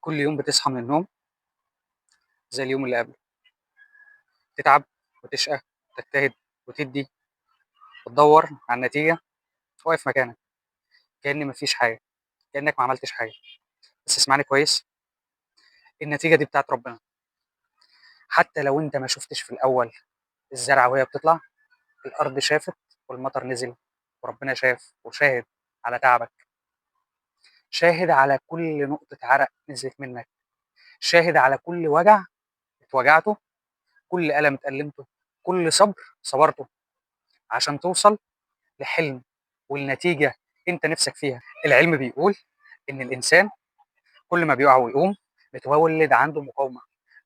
كل يوم بتصحى من النوم زي اليوم اللي قبله، تتعب وتشقى وتجتهد وتدي وتدور على النتيجة، واقف مكانك كأن مفيش حاجة، كأنك ما عملتش حاجة. بس اسمعني كويس، النتيجة دي بتاعت ربنا. حتى لو انت ما شفتش في الأول الزرعة وهي بتطلع، الأرض شافت والمطر نزل، وربنا شاف وشاهد على تعبك، شاهد على كل نقطة عرق نزلت منك، شاهد على كل وجع اتوجعته، كل ألم اتألمته، كل صبر صبرته عشان توصل لحلم والنتيجة انت نفسك فيها. العلم بيقول ان الانسان كل ما بيقع ويقوم بتولد عنده مقاومة.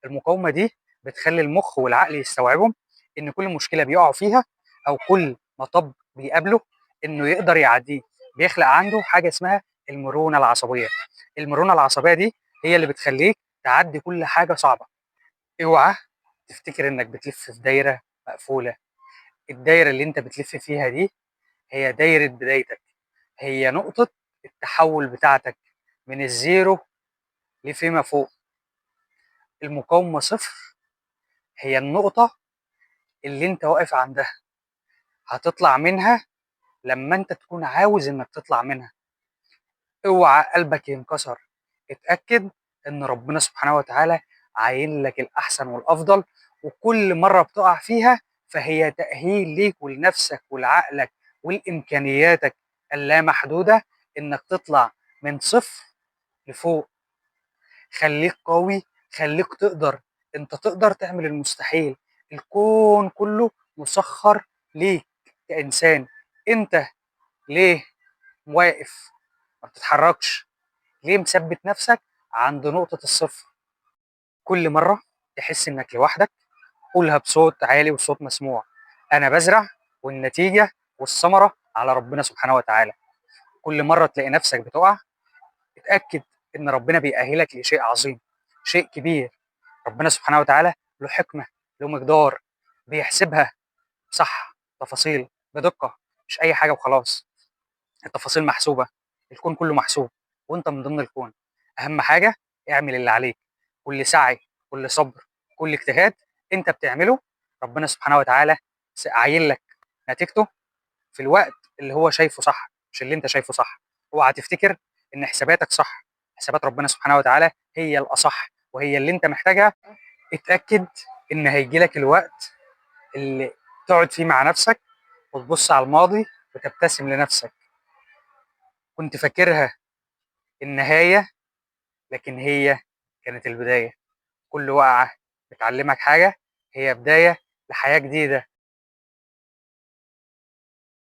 المقاومة دي بتخلي المخ والعقل يستوعبهم ان كل مشكلة بيقعوا فيها او كل مطب بيقابله انه يقدر يعديه. بيخلق عنده حاجة اسمها المرونة العصبية. المرونة العصبية دي هي اللي بتخليك تعدي كل حاجة صعبة. اوعى تفتكر انك بتلف في دايرة مقفولة. الدايرة اللي انت بتلف فيها دي هي دايرة بدايتك، هي نقطة التحول بتاعتك من الزيرو لفيما فوق. المقاومة صفر هي النقطة اللي انت واقف عندها، هتطلع منها لما انت تكون عاوز انك تطلع منها. اوعى قلبك ينكسر، اتأكد ان ربنا سبحانه وتعالى عاين لك الأحسن والأفضل، وكل مرة بتقع فيها فهي تأهيل ليك ولنفسك ولعقلك ولإمكانياتك اللامحدودة انك تطلع من صفر لفوق. خليك قوي، خليك تقدر، انت تقدر تعمل المستحيل. الكون كله مسخر ليك كإنسان. انت ليه واقف ما بتتحركش؟ ليه مثبت نفسك عند نقطة الصفر؟ كل مرة تحس انك لوحدك قولها بصوت عالي وصوت مسموع: انا بزرع والنتيجة والثمرة على ربنا سبحانه وتعالى. كل مرة تلاقي نفسك بتقع، اتأكد إن ربنا بيأهلك لشيء عظيم، شيء كبير. ربنا سبحانه وتعالى له حكمة، له مقدار، بيحسبها صح، تفاصيل بدقة، مش أي حاجة وخلاص. التفاصيل محسوبة، الكون كله محسوب، وأنت من ضمن الكون. أهم حاجة اعمل اللي عليك. كل سعي، كل صبر، كل اجتهاد أنت بتعمله ربنا سبحانه وتعالى عاين لك نتيجته في الوقت اللي هو شايفه صح، مش اللي انت شايفه صح. اوعى تفتكر ان حساباتك صح، حسابات ربنا سبحانه وتعالى هي الاصح وهي اللي انت محتاجها. اتاكد ان هيجي لك الوقت اللي تقعد فيه مع نفسك وتبص على الماضي وتبتسم لنفسك. كنت فاكرها النهايه، لكن هي كانت البدايه. كل وقعه بتعلمك حاجه هي بدايه لحياه جديده.